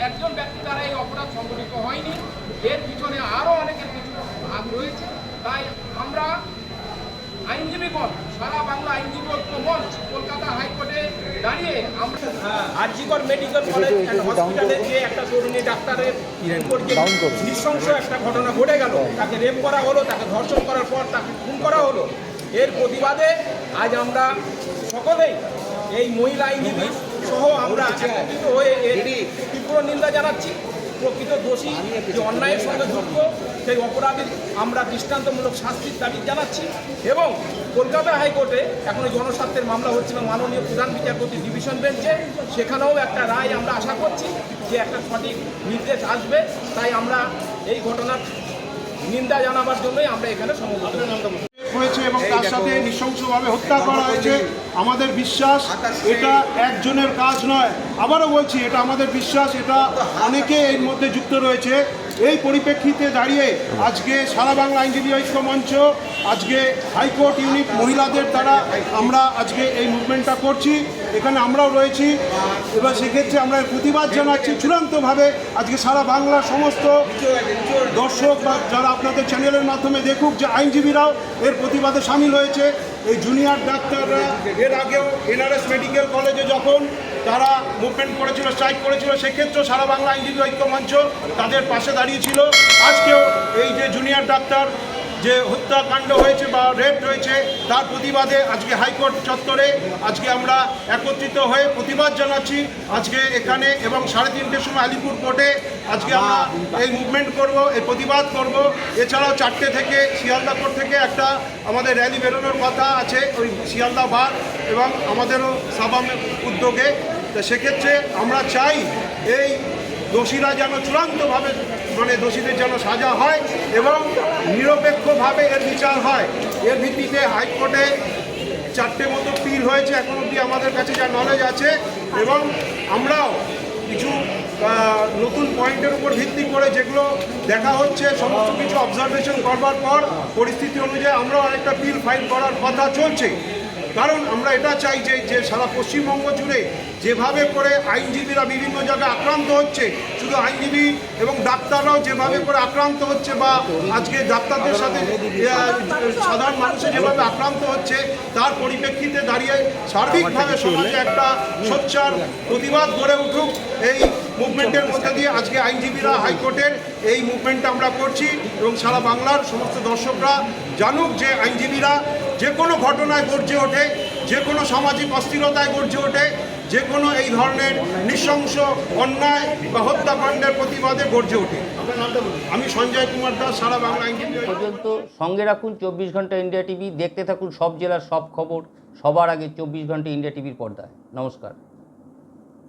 একজন ব্যক্তি দ্বারা এই অপরাধ সংঘটিত হয়নি, এর পিছনে আরও অনেকের কিছু ভাগ রয়েছে। তাই আমরা আইনজীবীগণ, সারা বাংলা আইনজীবী ঐক্য মঞ্চ কলকাতা হাইকোর্টে দাঁড়িয়ে আমরা আরজিকর মেডিকেল কলেজ অ্যান্ড হসপিটালে যে একটা তরুণী ডাক্তারের নৃশংস একটা ঘটনা ঘটে গেল, তাকে রেপ করা হলো, তাকে ধর্ষণ করার পর তাকে খুন করা হলো, এর প্রতিবাদে আজ আমরা সকলেই এই মহিলা আইনজীবী সহ আমরা একত্রিত হয়ে এর তীব্র নিন্দা জানাচ্ছি। প্রকৃত দোষী যে অন্যায়ের সঙ্গে যুক্ত সেই অপরাধীর আমরা দৃষ্টান্তমূলক শাস্তির দাবি জানাচ্ছি এবং কলকাতা হাইকোর্টে এখন জনস্বার্থের মামলা হচ্ছিল মাননীয় প্রধান বিচারপতি ডিভিশন বেঞ্চে, সেখানেও একটা রায় আমরা আশা করছি যে একটা সঠিক নির্দেশ আসবে। তাই আমরা এই ঘটনার নিন্দা জানাবার জন্যই আমরা এখানে সমবেত হয়েছে এবং তার সাথে নৃশংসভাবে হত্যা করা হয়েছে। আমাদের বিশ্বাস এটা একজনের কাজ নয়, আবারও বলছি এটা আমাদের বিশ্বাস, এটা অনেকে এর মধ্যে যুক্ত রয়েছে। এই পরিপ্রেক্ষিতে দাঁড়িয়ে আজকে সারা বাংলা আইনজীবী ঐক্য মঞ্চ আজকে হাইকোর্ট ইউনিট মহিলাদের দ্বারা আমরা আজকে এই মুভমেন্টটা করছি, এখানে আমরাও রয়েছি। এবার সেক্ষেত্রে আমরা প্রতিবাদ জানাচ্ছি চূড়ান্তভাবে। আজকে সারা বাংলার সমস্ত দর্শক বা যারা আপনাদের চ্যানেলের মাধ্যমে দেখুক যে আইনজীবীরাও এর প্রতিবাদে সামিল হয়েছে। এই জুনিয়র ডাক্তাররা এর আগেও এনআরএস মেডিকেল কলেজে যখন তারা মুভমেন্ট করেছিল, স্ট্রাইক করেছিল, সেক্ষেত্রেও সারা বাংলা আইনজীবী ঐক্য মঞ্চ তাদের পাশে দাঁড়িয়েছিল। আজকেও এই যে জুনিয়র ডাক্তার যে হত্যাকাণ্ড হয়েছে বা রেপ হয়েছে তার প্রতিবাদে আজকে হাইকোর্ট চত্বরে আজকে আমরা একত্রিত হয়ে প্রতিবাদ জানাচ্ছি আজকে এখানে, এবং 3:30টার সময় আলিপুর কোর্টে আজকে আমরা এই মুভমেন্ট করব, এই প্রতিবাদ করব। এছাড়াও 4টে থেকে শিয়ালদা কোর্ট থেকে একটা আমাদের র্যালি বেরোনোর কথা আছে ওই শিয়ালদা বার এবং আমাদেরও সাবামের উদ্যোগে। তো সেক্ষেত্রে আমরা চাই এই দোষীরা যেন চূড়ান্তভাবে দোষীদের যেন সাজা হয় এবং নিরপেক্ষভাবে এর বিচার হয়। এর ভিত্তিতে হাইকোর্টে 4টে মতো পিল হয়েছে এখন অবধি আমাদের কাছে যা নলেজ আছে, এবং আমরাও কিছু নতুন পয়েন্টের উপর ভিত্তি করে যেগুলো দেখা হচ্ছে সমস্ত কিছু অবজারভেশন করবার পর পরিস্থিতি অনুযায়ী আমরাও আরেকটা পিল ফাইল করার কথা চলছে। কারণ আমরা এটা চাই যে সারা পশ্চিমবঙ্গ জুড়ে যেভাবে করে আইনজীবীরা বিভিন্ন জায়গায় আক্রান্ত হচ্ছে, শুধু আইনজীবী এবং ডাক্তাররাও যেভাবে করে আক্রান্ত হচ্ছে বা আজকে ডাক্তারদের সাথে সাধারণ মানুষের যেভাবে আক্রান্ত হচ্ছে, তার পরিপ্রেক্ষিতে দাঁড়িয়ে সার্বিকভাবে সমাজে একটা সোচ্চার প্রতিবাদ গড়ে উঠুক। এই মুভমেন্টের মধ্যে দিয়ে আজকে আইনজীবীরা হাইকোর্টের এই মুভমেন্টটা আমরা করছি এবং সারা বাংলার সমস্ত দর্শকরা জানুক যে আইনজীবীরা যে কোনো ঘটনায় গর্জে ওঠে, যে কোনো সামাজিক অস্থিরতায় গর্জে ওঠে, যে কোনো এই ধরনের নৃশংস অন্যায় বা হত্যাকাণ্ডের প্রতিবাদে গর্জে ওঠে। আমি সঞ্জয় কুমার দাস, সারা বাংলা আইনজীবী পর্যন্ত সঙ্গে রাখুন 24 ঘন্টা ইন্ডিয়া টিভি। দেখতে থাকুন সব জেলার সব খবর সবার আগে 24 ঘন্টা ইন্ডিয়া টিভির পর্দায়। নমস্কার।